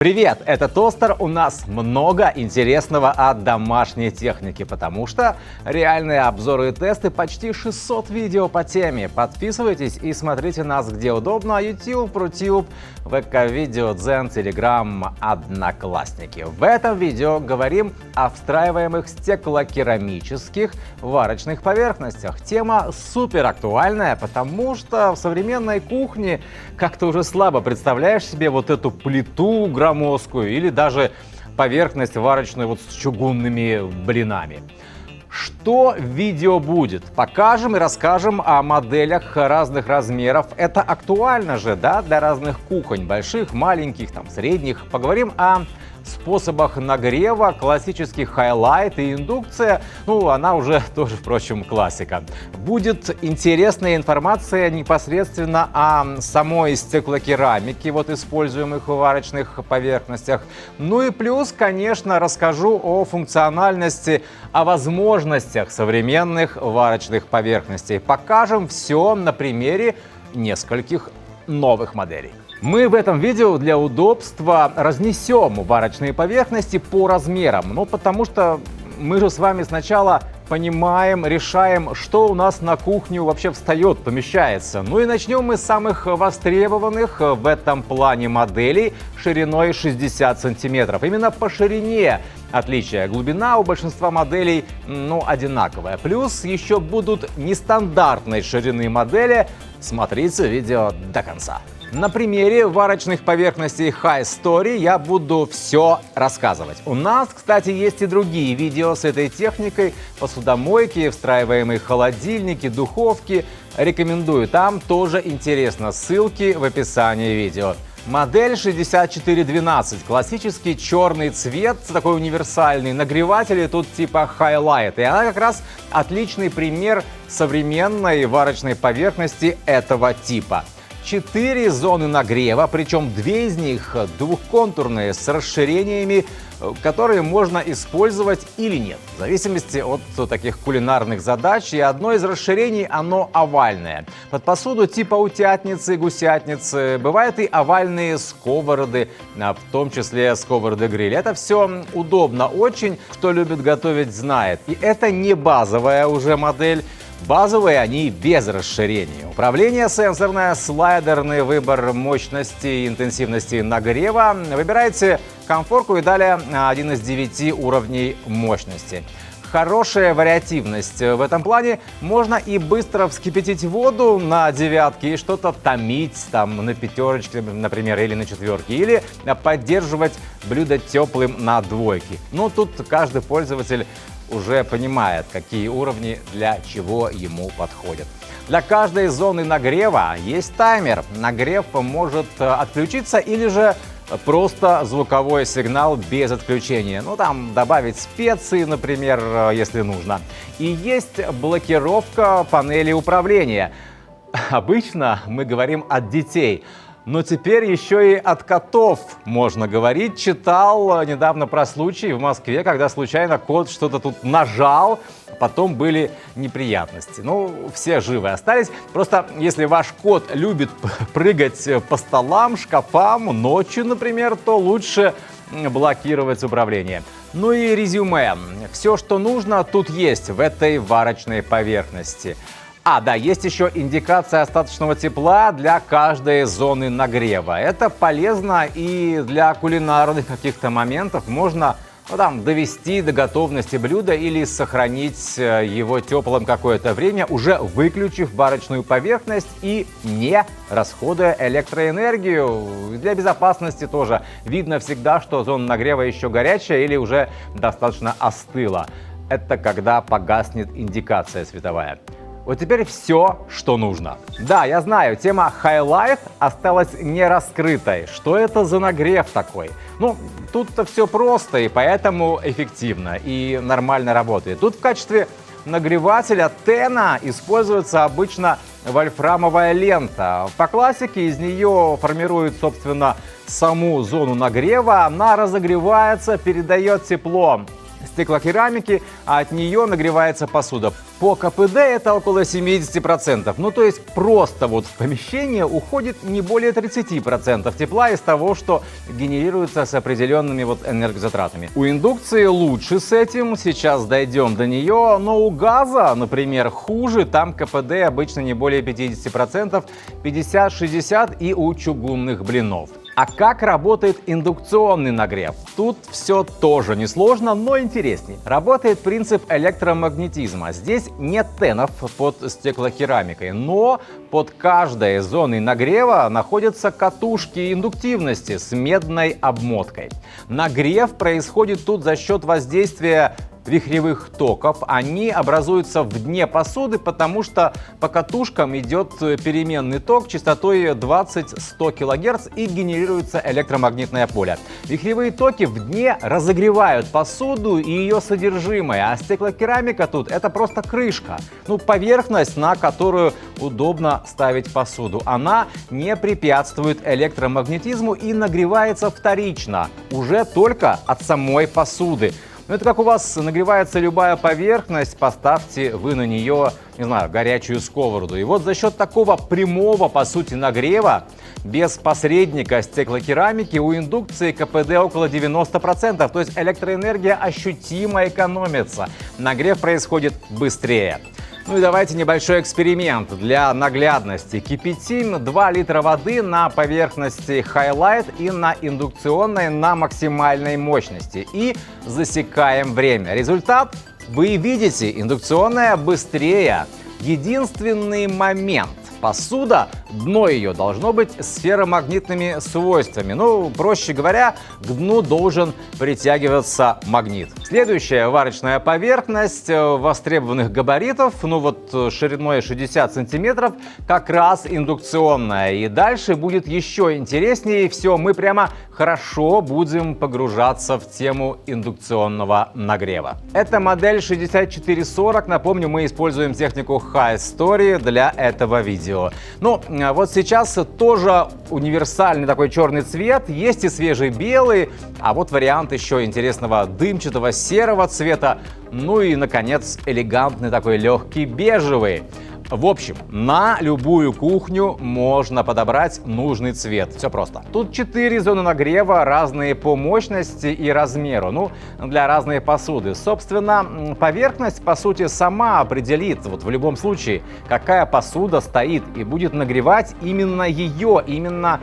Привет, это Тостер. У нас много интересного от домашней техники, потому что реальные обзоры и тесты, почти 600 видео по теме. Подписывайтесь и смотрите нас где удобно: YouTube, Рутюб, ВК-видео, Дзен, Телеграм, Одноклассники. В этом видео говорим о встраиваемых стеклокерамических варочных поверхностях. Тема супер актуальная, потому что в современной кухне как-то уже слабо представляешь себе вот эту плиту громоздкую или даже поверхность варочную вот с чугунными блинами. Что в видео будет? Покажем и расскажем о моделях разных размеров. Это актуально же, да, для разных кухонь, больших, маленьких, там, средних. Поговорим о способах нагрева, классический хайлайт и индукция. Ну, она уже тоже, впрочем, классика. Будет интересная информация непосредственно о самой стеклокерамике, вот используемых в варочных поверхностях. Ну и плюс, конечно, расскажу о функциональности, о возможностях современных варочных поверхностей. Покажем все на примере нескольких новых моделей. Мы в этом видео для удобства разнесем варочные поверхности по размерам, потому что мы же с вами сначала понимаем, решаем, что у нас на кухню вообще встает, помещается. Ну и начнем мы с самых востребованных в этом плане моделей шириной 60 сантиметров. Именно по ширине отличие. Глубина у большинства моделей, одинаковая. Плюс еще будут нестандартной ширины модели. Смотрите видео до конца. На примере варочных поверхностей High Story я буду все рассказывать. У нас, кстати, есть и другие видео с этой техникой: посудомойки, встраиваемые холодильники, духовки. Рекомендую, там тоже интересно. Ссылки в описании видео. Модель 6412, классический черный цвет, такой универсальный. Нагреватели тут типа Highlight, и она как раз отличный пример современной варочной поверхности этого типа. 4 зоны нагрева, причем 2 из них двухконтурные, с расширениями, которые можно использовать или нет, в зависимости от таких кулинарных задач. И одно из расширений, оно овальное. Под посуду типа утятницы, гусятницы. Бывают и овальные сковороды, в том числе сковороды-гриль. Это все удобно очень. Кто любит готовить, знает. И это не базовая уже модель. Базовые они без расширения. Управление сенсорное, слайдерный выбор мощности и интенсивности нагрева. Выбирайте комфорку и далее один из 9 уровней мощности. Хорошая вариативность в этом плане. Можно и быстро вскипятить воду на 9 и что-то томить там на 5, например, или на 4, или поддерживать блюдо теплым на 2. Тут каждый пользователь уже понимает, какие уровни для чего ему подходят. Для каждой зоны нагрева есть таймер. Нагрев может отключиться или же просто звуковой сигнал без отключения. Там добавить специи, например, если нужно. И есть блокировка панели управления. Обычно мы говорим от детей, но теперь еще и от котов можно говорить. Читал недавно про случай в Москве, когда случайно кот что-то тут нажал, потом были неприятности. Все живы остались. Просто если ваш кот любит прыгать по столам, шкафам ночью, например, то лучше блокировать управление. И резюме. Все, что нужно, тут есть в этой варочной поверхности. Есть еще индикация остаточного тепла для каждой зоны нагрева. Это полезно и для кулинарных каких-то моментов. Можно довести до готовности блюда или сохранить его теплым какое-то время, уже выключив варочную поверхность и не расходуя электроэнергию. Для безопасности тоже видно всегда, что зона нагрева еще горячая или уже достаточно остыла. Это когда погаснет индикация световая. Вот теперь все, что нужно. Да, я знаю, тема Highlight осталась не раскрытой. Что это за нагрев такой? Тут-то все просто и поэтому эффективно и нормально работает. Тут в качестве нагревателя тена используется обычно вольфрамовая лента. По классике из нее формируют, собственно, саму зону нагрева. Она разогревается, передает тепло стеклокерамики, а от нее нагревается посуда. По КПД это около 70%. Ну, то есть просто вот в помещение уходит не более 30% тепла из того, что генерируется с определенными вот энергозатратами. У индукции лучше с этим, сейчас дойдем до нее, но у газа, например, хуже, там КПД обычно не более 50%, 50-60% и у чугунных блинов. А как работает индукционный нагрев? Тут все тоже несложно, но интересней. Работает принцип электромагнетизма. Здесь нет тенов под стеклокерамикой, но под каждой зоной нагрева находятся катушки индуктивности с медной обмоткой. Нагрев происходит тут за счет воздействия вихревых токов. Они образуются в дне посуды, потому что по катушкам идет переменный ток частотой 20-100 кГц и генерируется электромагнитное поле. Вихревые токи в дне разогревают посуду и ее содержимое, а стеклокерамика тут это просто крышка, поверхность, на которую удобно ставить посуду. Она не препятствует электромагнетизму и нагревается вторично, уже только от самой посуды. Это как у вас нагревается любая поверхность, поставьте вы на нее, не знаю, горячую сковороду. И вот за счет такого прямого, по сути, нагрева, без посредника стеклокерамики, у индукции КПД около 90%, то есть электроэнергия ощутимо экономится. Нагрев происходит быстрее. Ну и давайте небольшой эксперимент для наглядности. Кипятим 2 литра воды на поверхности Highlight и на индукционной на максимальной мощности. И засекаем время. Результат вы видите, индукционная быстрее. Единственный момент. Посуда, дно ее должно быть сферомагнитными свойствами. Проще говоря, к дну должен притягиваться магнит. Следующая варочная поверхность востребованных габаритов, шириной 60 сантиметров, как раз индукционная. И дальше будет еще интереснее. Все, мы прямо хорошо будем погружаться в тему индукционного нагрева. Это модель 6440. Напомню, мы используем технику High Story для этого видео. Вот сейчас тоже универсальный такой черный цвет, есть и свежий белый, а вот вариант еще интересного дымчатого серого цвета, и, наконец, элегантный такой легкий бежевый. В общем, на любую кухню можно подобрать нужный цвет. Все просто. Тут 4 зоны нагрева, разные по мощности и размеру, для разной посуды. Собственно, поверхность, по сути, сама определит, в любом случае, какая посуда стоит и будет нагревать именно ее, именно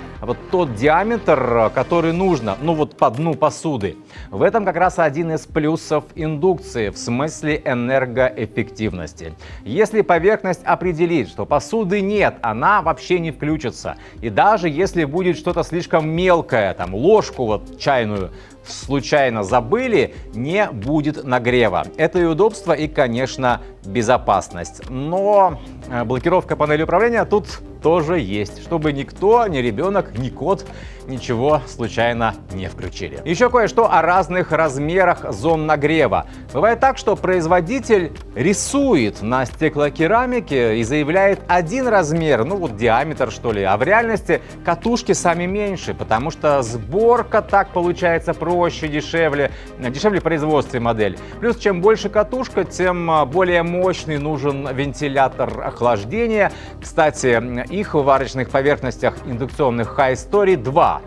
тот диаметр, который нужно, по дну посуды. В этом как раз один из плюсов индукции, в смысле энергоэффективности. Если поверхность определить, что посуды нет, она вообще не включится. И даже если будет что-то слишком мелкое, ложку чайную случайно забыли, не будет нагрева. Это и удобство, и, конечно, безопасность. Но блокировка панели управления тут тоже есть, чтобы никто, ни ребенок, ни кот ничего случайно не включили. Еще кое-что о разных размерах зон нагрева. Бывает так, что производитель рисует на стеклокерамике и заявляет один размер, диаметр что ли, а в реальности катушки сами меньше, потому что сборка так получается проще, дешевле в производстве модель. Плюс, чем больше катушка, тем более мощный нужен вентилятор охлаждения. Кстати, их в варочных поверхностях индукционных High Story 2.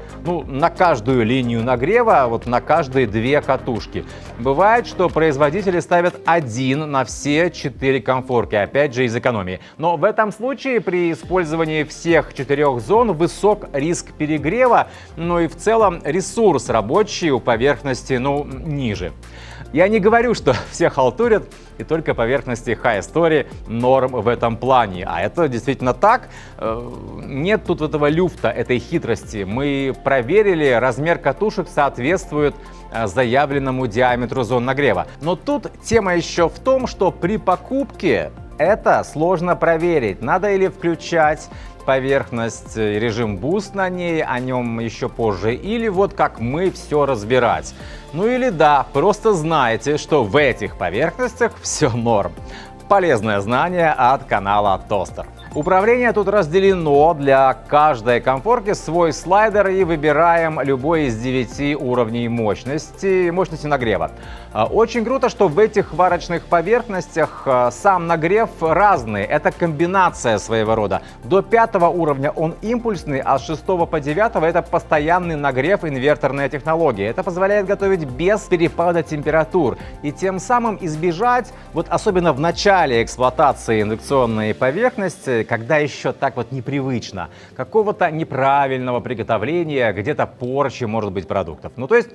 На каждую линию нагрева, на каждые 2 катушки. Бывает, что производители ставят один на все 4 конфорки, опять же из экономии. Но в этом случае при использовании всех 4 зон высок риск перегрева, и в целом ресурс рабочий у поверхности, ниже. Я не говорю, что все халтурят, и только поверхности High Story норм в этом плане. А это действительно так. Нет тут этого люфта, этой хитрости. Мы проверили, размер катушек соответствует заявленному диаметру зон нагрева. Но тут тема еще в том, что при покупке это сложно проверить. Надо или включать поверхность, режим Boost на ней, о нем еще позже, или как мы все разбирать. Или просто знайте, что в этих поверхностях все норм. Полезное знание от канала Тостер. Управление тут разделено. Для каждой комфорки свой слайдер, и выбираем любой из 9 уровней мощности нагрева. Очень круто, что в этих варочных поверхностях сам нагрев разный. Это комбинация своего рода. До 5 уровня он импульсный, а с 6 по 9 это постоянный нагрев, инверторная технология. Это позволяет готовить без перепада температур и тем самым избежать, вот особенно в начале эксплуатации индукционной поверхности, когда еще так вот непривычно, какого-то неправильного приготовления, где-то порчи, может быть, продуктов. Ну, то есть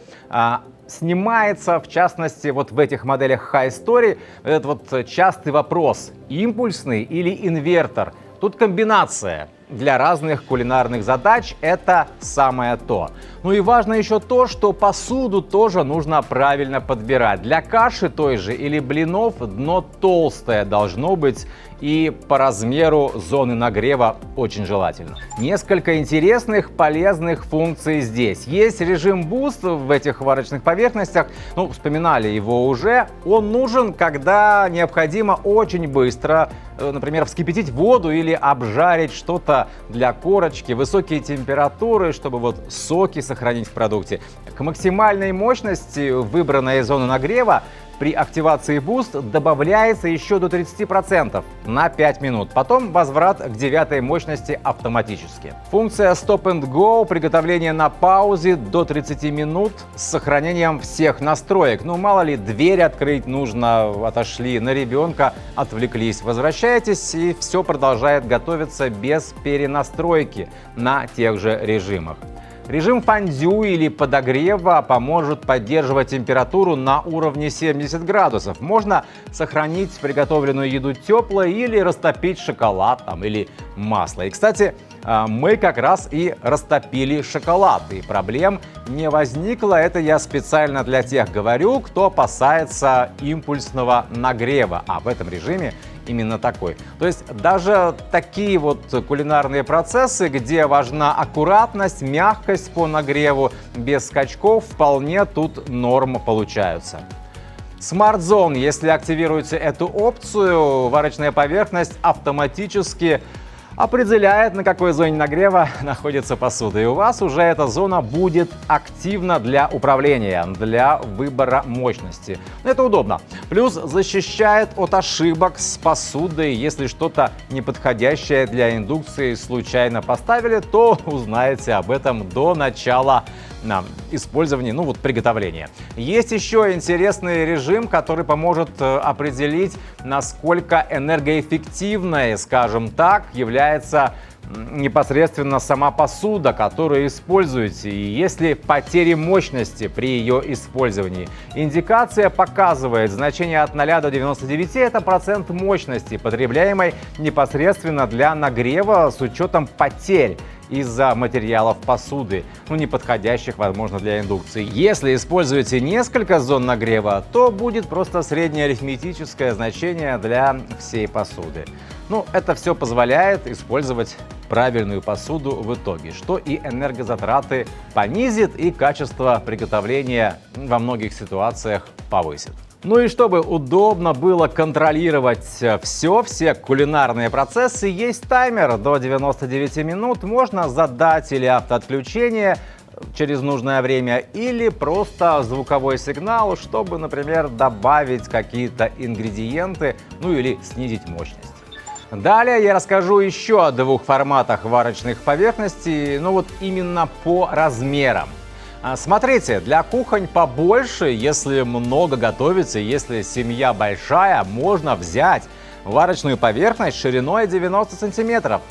снимается, в частности, вот в этих моделях High Story этот вот частый вопрос: импульсный или инвертор? Тут комбинация. Для разных кулинарных задач это самое то. Ну и важно еще то, что посуду тоже нужно правильно подбирать. Для каши той же или блинов дно толстое должно быть, и по размеру зоны нагрева очень желательно. Несколько интересных, полезных функций здесь. Есть режим Boost в этих варочных поверхностях. Ну, вспоминали его уже. Он нужен, когда необходимо очень быстро, например, вскипятить воду или обжарить что-то для корочки, высокие температуры, чтобы вот соки сохранить в продукте. К максимальной мощности выбранной зоны нагрева при активации Boost добавляется еще до 30% на 5 минут. Потом возврат к 9 мощности автоматически. Функция Stop and Go, приготовление на паузе до 30 минут с сохранением всех настроек. Ну, мало ли, дверь открыть нужно, отошли на ребенка, отвлеклись. Возвращаетесь, и все продолжает готовиться без перенастройки на тех же режимах. Режим фондю или подогрева поможет поддерживать температуру на уровне 70 градусов. Можно сохранить приготовленную еду теплой или растопить шоколад или масло. И, кстати, мы как раз и растопили шоколад, и проблем не возникло. Это я специально для тех говорю, кто опасается импульсного нагрева. А в этом режиме именно такой. То есть даже такие вот кулинарные процессы, где важна аккуратность, мягкость по нагреву, без скачков, вполне тут норм получаются. Smart Zone. Если активируете эту опцию, варочная поверхность автоматически определяет, на какой зоне нагрева находится посуда. И у вас уже эта зона будет активна для управления, для выбора мощности. Это удобно. Плюс защищает от ошибок с посудой. Если что-то неподходящее для индукции случайно поставили, то узнаете об этом до начала использования, приготовления. Есть еще интересный режим, который поможет определить, насколько энергоэффективной, скажем так, является непосредственно сама посуда, которую используете, и есть ли потери мощности при ее использовании. Индикация показывает значение от 0 до 99 – это процент мощности, потребляемой непосредственно для нагрева с учетом потерь из-за материалов посуды, не подходящих, возможно, для индукции. Если используете несколько зон нагрева, то будет просто среднее арифметическое значение для всей посуды. Это все позволяет использовать правильную посуду в итоге, что и энергозатраты понизит, и качество приготовления во многих ситуациях повысит. И чтобы удобно было контролировать все кулинарные процессы, есть таймер до 99 минут. Можно задать или автоотключение через нужное время, или просто звуковой сигнал, чтобы, например, добавить какие-то ингредиенты, или снизить мощность. Далее я расскажу еще о двух форматах варочных поверхностей, именно по размерам. Смотрите, для кухонь побольше, если много готовится, если семья большая, можно взять варочную поверхность шириной 90 сантиметров.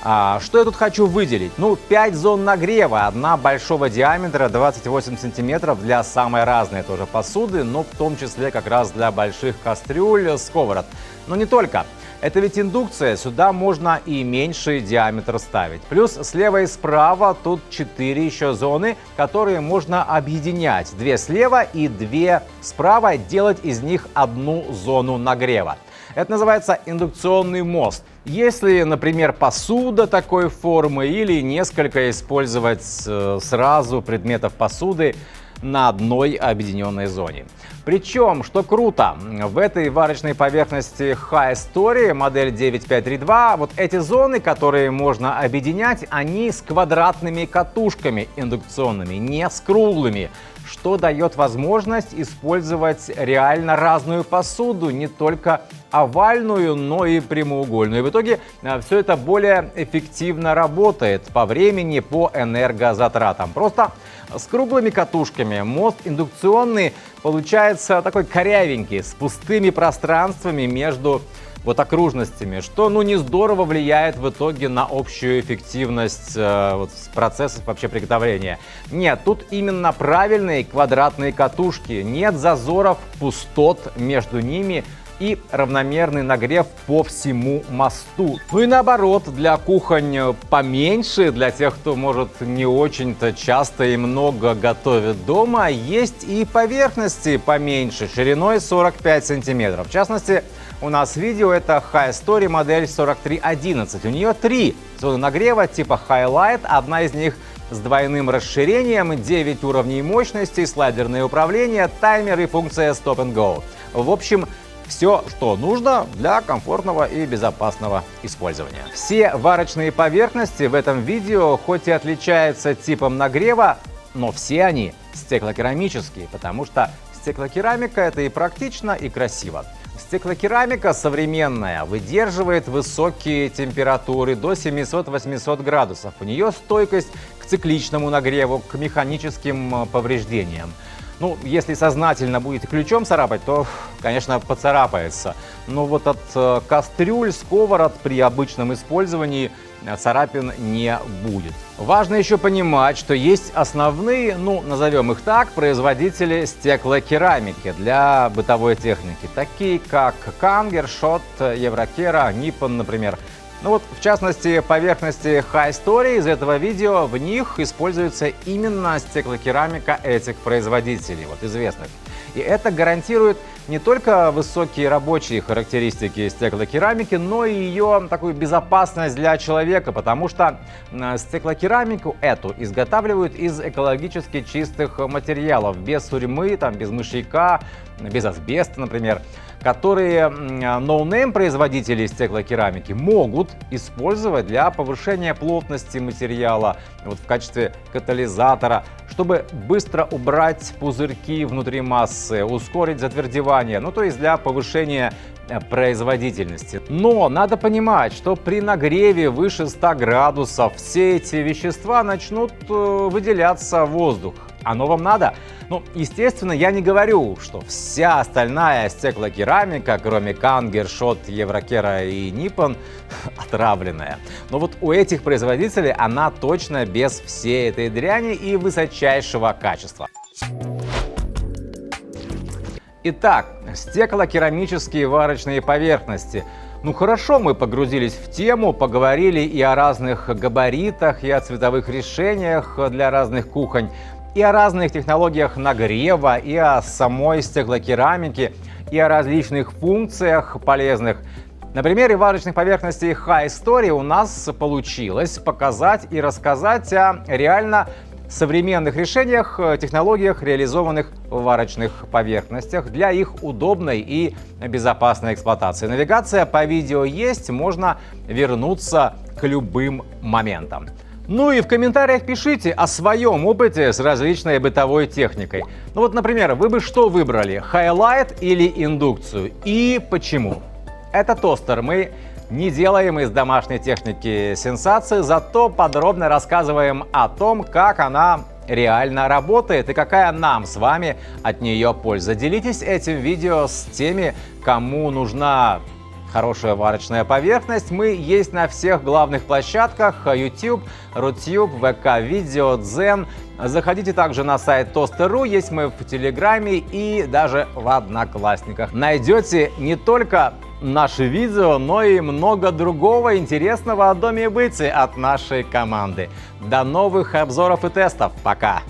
Что я тут хочу выделить? 5 зон нагрева, одна большого диаметра 28 сантиметров для самой разной тоже посуды, но в том числе как раз для больших кастрюль, сковород. Но не только. Это ведь индукция, сюда можно и меньший диаметр ставить. Плюс слева и справа тут 4 еще зоны, которые можно объединять. 2 слева и 2 справа, делать из них одну зону нагрева. Это называется индукционный мост. Если, например, посуда такой формы или несколько использовать сразу предметов посуды, на одной объединенной зоне. Причем, что круто, в этой варочной поверхности High Story модель 9532 вот эти зоны, которые можно объединять, они с квадратными катушками индукционными, не с круглыми, что дает возможность использовать реально разную посуду, не только овальную, но и прямоугольную. И в итоге все это более эффективно работает по времени, по энергозатратам. Просто с круглыми катушками мост индукционный получается такой корявенький, с пустыми пространствами между окружностями, что не здорово влияет в итоге на общую эффективность процессов вообще приготовления. Нет, тут именно правильные квадратные катушки, нет зазоров, пустот между ними и равномерный нагрев по всему мосту. И наоборот, для кухонь поменьше, для тех, кто, может, не очень-то часто и много готовит дома, есть и поверхности поменьше, шириной 45 сантиметров. В частности, у нас видео это High Story модель 4311. У нее 3 зоны нагрева типа Highlight, одна из них с двойным расширением, 9 уровней мощности, слайдерное управление, таймер и функция Stop and Go. В общем, все, что нужно для комфортного и безопасного использования. Все варочные поверхности в этом видео хоть и отличаются типом нагрева, но все они стеклокерамические, потому что стеклокерамика — это и практично, и красиво. Стеклокерамика современная выдерживает высокие температуры до 700-800 градусов. У нее стойкость к цикличному нагреву, к механическим повреждениям. Если сознательно будете ключом царапать, то, конечно, поцарапается. Но вот от кастрюль, сковород при обычном использовании царапин не будет. Важно еще понимать, что есть основные, назовем их так, производители стеклокерамики для бытовой техники, такие как Kanger, Schott, Еврокера, Nippon, например. В частности, поверхности High Story из этого видео, в них используется именно стеклокерамика этих производителей, известных. И это гарантирует не только высокие рабочие характеристики стеклокерамики, но и ее такую безопасность для человека, потому что стеклокерамику эту изготавливают из экологически чистых материалов, без сурьмы, без мышьяка, без асбеста, например, которые ноунейм производители стеклокерамики могут использовать для повышения плотности материала в качестве катализатора, чтобы быстро убрать пузырьки внутри массы, ускорить затвердевание, то есть для повышения производительности. Но надо понимать, что при нагреве выше 100 градусов все эти вещества начнут выделяться в воздух. Оно вам надо? Естественно, я не говорю, что вся остальная стеклокерамика, кроме Kanger, Schott, Еврокера и Nippon, отравленная. Но у этих производителей она точно без всей этой дряни и высочайшего качества. Итак, стеклокерамические варочные поверхности. Хорошо, мы погрузились в тему, поговорили и о разных габаритах, и о цветовых решениях для разных кухонь, и о разных технологиях нагрева, и о самой стеклокерамике, и о различных функциях полезных. На примере варочных поверхностей High Story у нас получилось показать и рассказать о реально современных решениях, технологиях, реализованных в варочных поверхностях для их удобной и безопасной эксплуатации. Навигация по видео есть, можно вернуться к любым моментам. И в комментариях пишите о своем опыте с различной бытовой техникой. Например, вы бы что выбрали, Highlight или индукцию, и почему? Это тостер. Мы не делаем из домашней техники сенсации, зато подробно рассказываем о том, как она реально работает и какая нам с вами от нее польза. Делитесь этим видео с теми, кому нужна хорошая варочная поверхность. Мы есть на всех главных площадках: YouTube, Рутюб, ВК Видео, Дзен. Заходите также на сайт Toaster.ru, есть мы в Телеграме и даже в Одноклассниках. Найдете не только наши видео, но и много другого интересного о доме и быте от нашей команды. До новых обзоров и тестов. Пока!